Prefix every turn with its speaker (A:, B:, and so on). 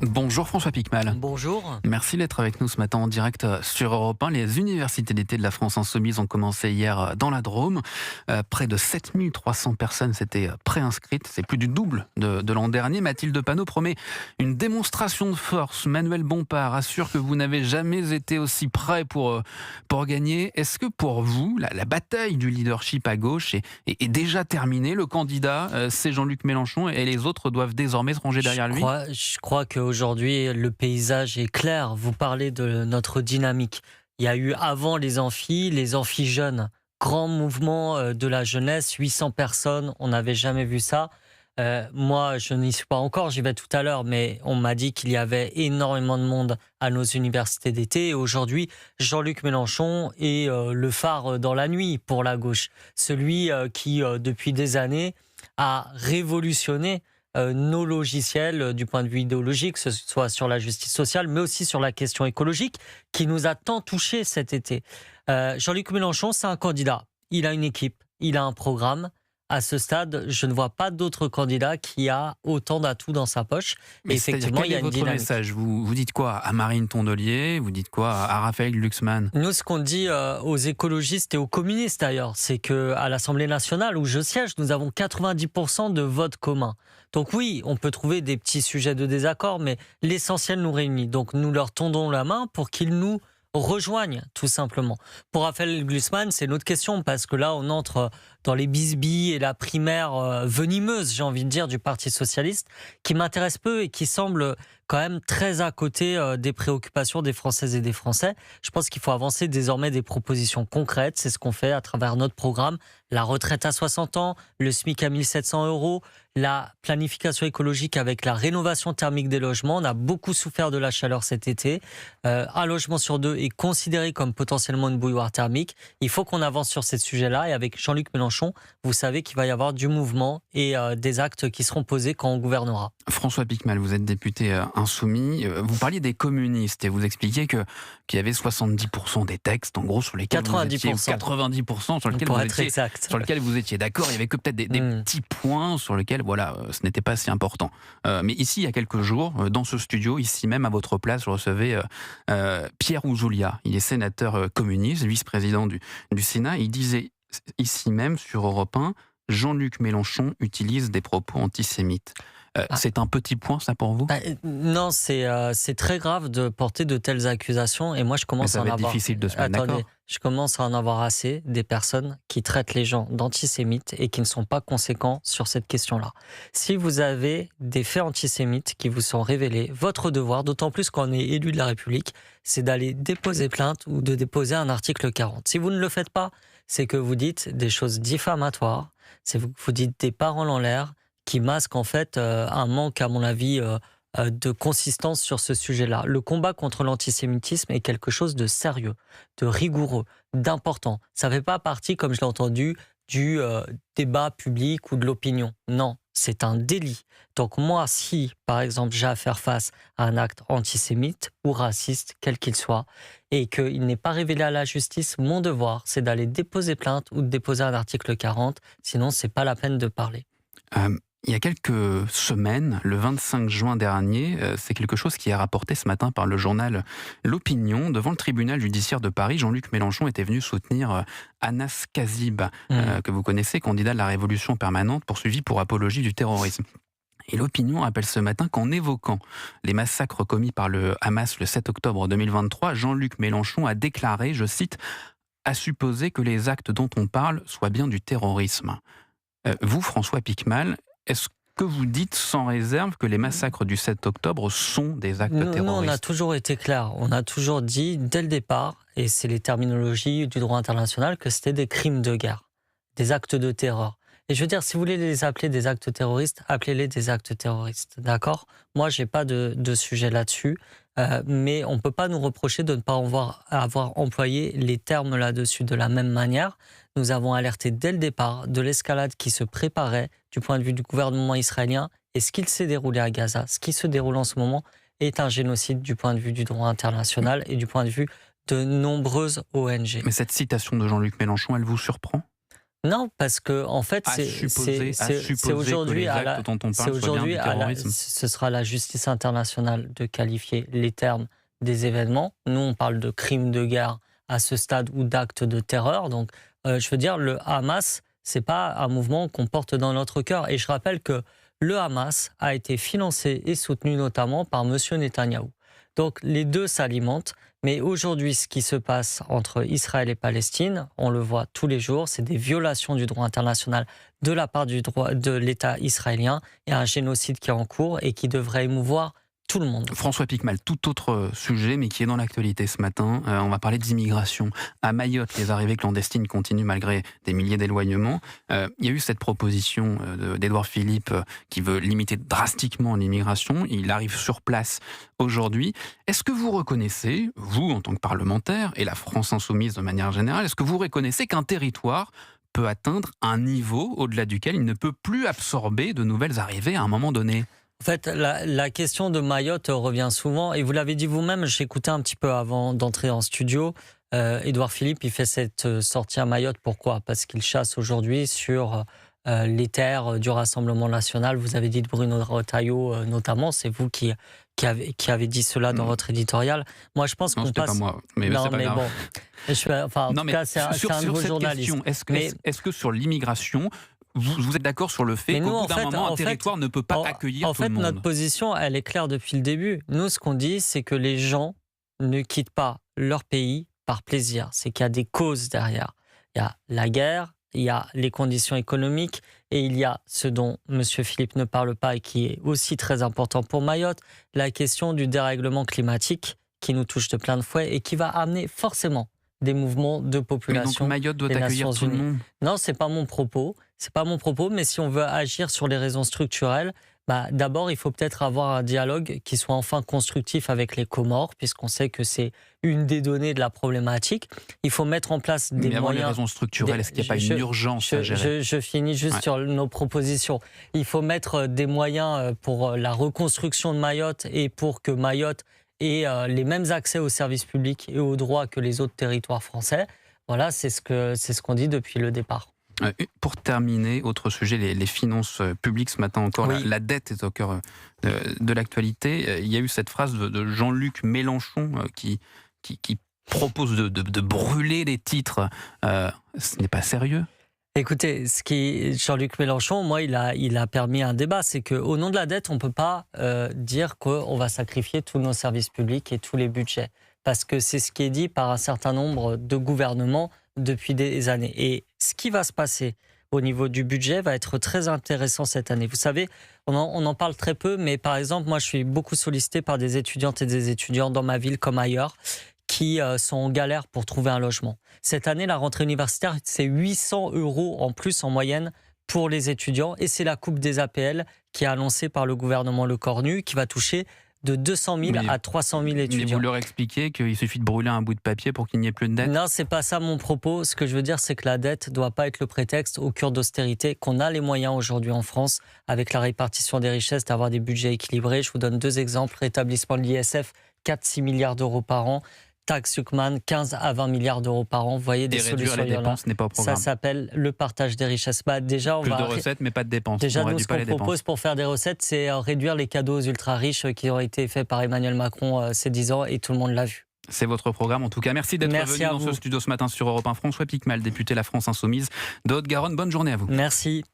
A: Bonjour François Piquemal.
B: Bonjour.
A: Merci d'être avec nous ce matin en direct sur Europe 1. Les universités d'été de la France Insoumise ont commencé hier dans la Drôme. Près de 7300 personnes s'étaient préinscrites. C'est plus du double de l'an dernier. Mathilde Panot promet une démonstration de force. Manuel Bompard assure que vous n'avez jamais été aussi prêt pour gagner. Est-ce que pour vous, la bataille du leadership à gauche est déjà terminée? Le candidat, c'est Jean-Luc Mélenchon et les autres doivent désormais se ranger derrière lui?
B: Je crois qu'aujourd'hui, le paysage est clair. Vous parlez de notre dynamique. Il y a eu avant les amphis jeunes, grand mouvement de la jeunesse, 800 personnes, on n'avait jamais vu ça. Moi, je n'y suis pas encore, j'y vais tout à l'heure, mais on m'a dit qu'il y avait énormément de monde à nos universités d'été. Et aujourd'hui, Jean-Luc Mélenchon est le phare dans la nuit pour la gauche. Celui qui, depuis des années, a révolutionné nos logiciels du point de vue idéologique, que ce soit sur la justice sociale, mais aussi sur la question écologique, qui nous a tant touchés cet été. Jean-Luc Mélenchon, c'est un candidat. Il a une équipe, il a un programme. À ce stade, je ne vois pas d'autre candidat qui a autant d'atouts dans sa poche.
A: Mais
B: et effectivement, il y a une
A: votre
B: dynamique.
A: message? Vous dites quoi à Marine Tondelier? Vous dites quoi à Raphaël Glucksmann?
B: Nous, ce qu'on dit aux écologistes et aux communistes d'ailleurs, c'est qu'à l'Assemblée nationale où je siège, nous avons 90% de votes communs. Donc oui, on peut trouver des petits sujets de désaccord, mais l'essentiel nous réunit. Donc nous leur tendons la main pour qu'ils nous rejoignent, tout simplement. Pour Raphaël Glucksmann, c'est une autre question, parce que là, on entre dans les bisbilles et la primaire venimeuse, j'ai envie de dire, du Parti socialiste, qui m'intéresse peu et qui semble quand même très à côté des préoccupations des Françaises et des Français. Je pense qu'il faut avancer désormais des propositions concrètes. C'est ce qu'on fait à travers notre programme. La retraite à 60 ans, le SMIC à 1 700 €, la planification écologique avec la rénovation thermique des logements. On a beaucoup souffert de la chaleur cet été. Un logement sur deux est considéré comme potentiellement une bouilloire thermique. Il faut qu'on avance sur ces sujets-là. Et avec Jean-Luc Mélenchon, vous savez qu'il va y avoir du mouvement et des actes qui seront posés quand on gouvernera.
A: François Piquemal, vous êtes député insoumis. Vous parliez des communistes et vous expliquiez qu'il y avait 70% des textes, en gros, sur lesquels
B: 90%.
A: 90% sur lesquels
B: Pour
A: vous
B: être
A: étiez,
B: exact.
A: sur lesquels vous étiez d'accord. Il y avait que peut-être des petits points sur lesquels, voilà, ce n'était pas si important. Mais ici, il y a quelques jours, dans ce studio, ici même à votre place, je recevais Pierre Ouzoulia. Il est sénateur communiste, vice-président du Sénat. Il disait ici même sur Europe 1, Jean-Luc Mélenchon utilise des propos antisémites. C'est un petit point, ça, pour vous?
B: Non, c'est très grave de porter de telles accusations. Et moi, je
A: Mais
B: commence
A: ça
B: à en
A: va être
B: avoir.
A: difficile de se mettre d'accord.
B: Attendez, je commence à en avoir assez des personnes qui traitent les gens d'antisémites et qui ne sont pas conséquents sur cette question-là. Si vous avez des faits antisémites qui vous sont révélés, votre devoir, d'autant plus quand on est élu de la République, c'est d'aller déposer plainte ou de déposer un article 40. Si vous ne le faites pas, c'est que vous dites des choses diffamatoires, c'est que vous dites des paroles en l'air qui masquent en fait un manque, à mon avis, de consistance sur ce sujet-là. Le combat contre l'antisémitisme est quelque chose de sérieux, de rigoureux, d'important. Ça ne fait pas partie, comme je l'ai entendu, du débat public ou de l'opinion. Non, c'est un délit. Donc moi, si, par exemple, j'ai à faire face à un acte antisémite ou raciste, quel qu'il soit, et qu'il n'est pas révélé à la justice, mon devoir, c'est d'aller déposer plainte ou de déposer un article 40, sinon c'est pas la peine de parler.
A: Il y a quelques semaines, le 25 juin dernier, c'est quelque chose qui est rapporté ce matin par le journal L'Opinion. Devant le tribunal judiciaire de Paris, Jean-Luc Mélenchon était venu soutenir Anas Kazib, que vous connaissez, candidat de la Révolution permanente, poursuivi pour apologie du terrorisme. Et l'Opinion rappelle ce matin qu'en évoquant les massacres commis par le Hamas le 7 octobre 2023, Jean-Luc Mélenchon a déclaré, je cite, « à supposer que les actes dont on parle soient bien du terrorisme ». Vous, François Piquemal, est-ce que vous dites sans réserve que les massacres du 7 octobre sont des actes terroristes?
B: Nous, on a toujours été clair. On a toujours dit, dès le départ, et c'est les terminologies du droit international, que c'était des crimes de guerre, des actes de terreur. Et je veux dire, si vous voulez les appeler des actes terroristes, appelez-les des actes terroristes, d'accord? Moi, j'ai pas de sujet là-dessus, mais on peut pas nous reprocher de ne pas avoir employé les termes là-dessus de la même manière. Nous avons alerté dès le départ de l'escalade qui se préparait du point de vue du gouvernement israélien, et ce qu'il s'est déroulé à Gaza, ce qui se déroule en ce moment, est un génocide du point de vue du droit international et du point de vue de nombreuses ONG.
A: Mais cette citation de Jean-Luc Mélenchon, elle vous surprend?
B: Non, parce que en fait, c'est aujourd'hui ce sera la justice internationale de qualifier les termes des événements. Nous, on parle de crimes de guerre à ce stade ou d'actes de terreur. Donc, je veux dire, le Hamas, c'est pas un mouvement qu'on porte dans notre cœur. Et je rappelle que le Hamas a été financé et soutenu notamment par M. Netanyahou. Donc, les deux s'alimentent. Mais aujourd'hui, ce qui se passe entre Israël et Palestine, on le voit tous les jours, c'est des violations du droit international de la part de l'État israélien. Il y a un génocide qui est en cours et qui devrait émouvoir tout le monde.
A: François Piquemal, tout autre sujet, mais qui est dans l'actualité ce matin. On va parler d'immigration. À Mayotte, les arrivées clandestines continuent malgré des milliers d'éloignements. Il y a eu cette proposition d'Édouard Philippe qui veut limiter drastiquement l'immigration. Il arrive sur place aujourd'hui. Est-ce que vous reconnaissez, vous en tant que parlementaire, et la France insoumise de manière générale, est-ce que vous reconnaissez qu'un territoire peut atteindre un niveau au-delà duquel il ne peut plus absorber de nouvelles arrivées à un moment donné ?
B: En fait, la question de Mayotte revient souvent, et vous l'avez dit vous-même, j'écoutais un petit peu avant d'entrer en studio. Édouard Philippe, il fait cette sortie à Mayotte, pourquoi ? Parce qu'il chasse aujourd'hui sur les terres du Rassemblement national. Vous avez dit de Bruno Retailleau notamment, c'est vous qui avez dit cela dans votre éditorial. Moi, je pense qu'on passe...
A: Non, pas moi, mais
B: non,
A: c'est pas
B: mais
A: grave.
B: bon, en tout cas, c'est un nouveau journaliste.
A: Est-ce que sur l'immigration, vous êtes d'accord sur le fait qu'au bout d'un moment, un territoire ne peut pas accueillir tout le monde ?
B: Notre position, elle est claire depuis le début. Nous, ce qu'on dit, c'est que les gens ne quittent pas leur pays par plaisir. C'est qu'il y a des causes derrière. Il y a la guerre, il y a les conditions économiques et il y a ce dont M. Philippe ne parle pas et qui est aussi très important pour Mayotte, la question du dérèglement climatique qui nous touche de plein de fouet et qui va amener forcément des mouvements de population.
A: Mais donc Mayotte doit accueillir tout le monde ?
B: Non, c'est pas mon propos. C'est pas mon propos, mais si on veut agir sur les raisons structurelles, d'abord, il faut peut-être avoir un dialogue qui soit enfin constructif avec les Comores, puisqu'on sait que c'est une des données de la problématique. Il faut mettre en place des moyens... Mais avant les
A: raisons structurelles, est-ce qu'il n'y a pas une urgence à gérer ?
B: Je finis juste sur nos propositions. Il faut mettre des moyens pour la reconstruction de Mayotte et pour que Mayotte ait les mêmes accès aux services publics et aux droits que les autres territoires français. Voilà, c'est ce qu'on dit depuis le départ.
A: Pour terminer, autre sujet, les finances publiques. Ce matin encore, oui. la dette est au cœur de l'actualité. Il y a eu cette phrase de Jean-Luc Mélenchon qui propose de brûler les titres. Ce n'est pas sérieux ?
B: Écoutez, Jean-Luc Mélenchon, moi, il a permis un débat. C'est qu'au nom de la dette, on ne peut pas dire qu'on va sacrifier tous nos services publics et tous les budgets. Parce que c'est ce qui est dit par un certain nombre de gouvernements depuis des années. Et ce qui va se passer au niveau du budget va être très intéressant cette année. Vous savez, on en parle très peu, mais par exemple, moi, je suis beaucoup sollicité par des étudiantes et des étudiants dans ma ville comme ailleurs qui sont en galère pour trouver un logement. Cette année, la rentrée universitaire, c'est 800 € en plus en moyenne pour les étudiants. Et c'est la coupe des APL qui est annoncée par le gouvernement Lecornu qui va toucher de 200 000 à 300 000 étudiants.
A: Mais vous leur expliquez qu'il suffit de brûler un bout de papier pour qu'il n'y ait plus de dette ?
B: Non, c'est pas ça mon propos. Ce que je veux dire, c'est que la dette ne doit pas être le prétexte aux cures d'austérité, qu'on a les moyens aujourd'hui en France, avec la répartition des richesses, d'avoir des budgets équilibrés. Je vous donne 2 exemples. Rétablissement de l'ISF, 4-6 milliards d'euros par an. Taxe Huckman, 15 à 20 milliards d'euros par an. Vous voyez des solutions.
A: Réduire les dépenses n'est pas au programme.
B: Ça s'appelle le partage des richesses. Déjà,
A: plus de recettes, mais pas de dépenses.
B: Déjà, nous, ce qu'on propose pour faire des recettes, c'est réduire les cadeaux aux ultra-riches qui ont été faits par Emmanuel Macron ces 10 ans, et tout le monde l'a vu.
A: C'est votre programme. En tout cas, merci d'être venu dans ce studio ce matin sur Europe 1. François Piquemal, député La France Insoumise de Haute-Garonne. Bonne journée à vous.
B: Merci.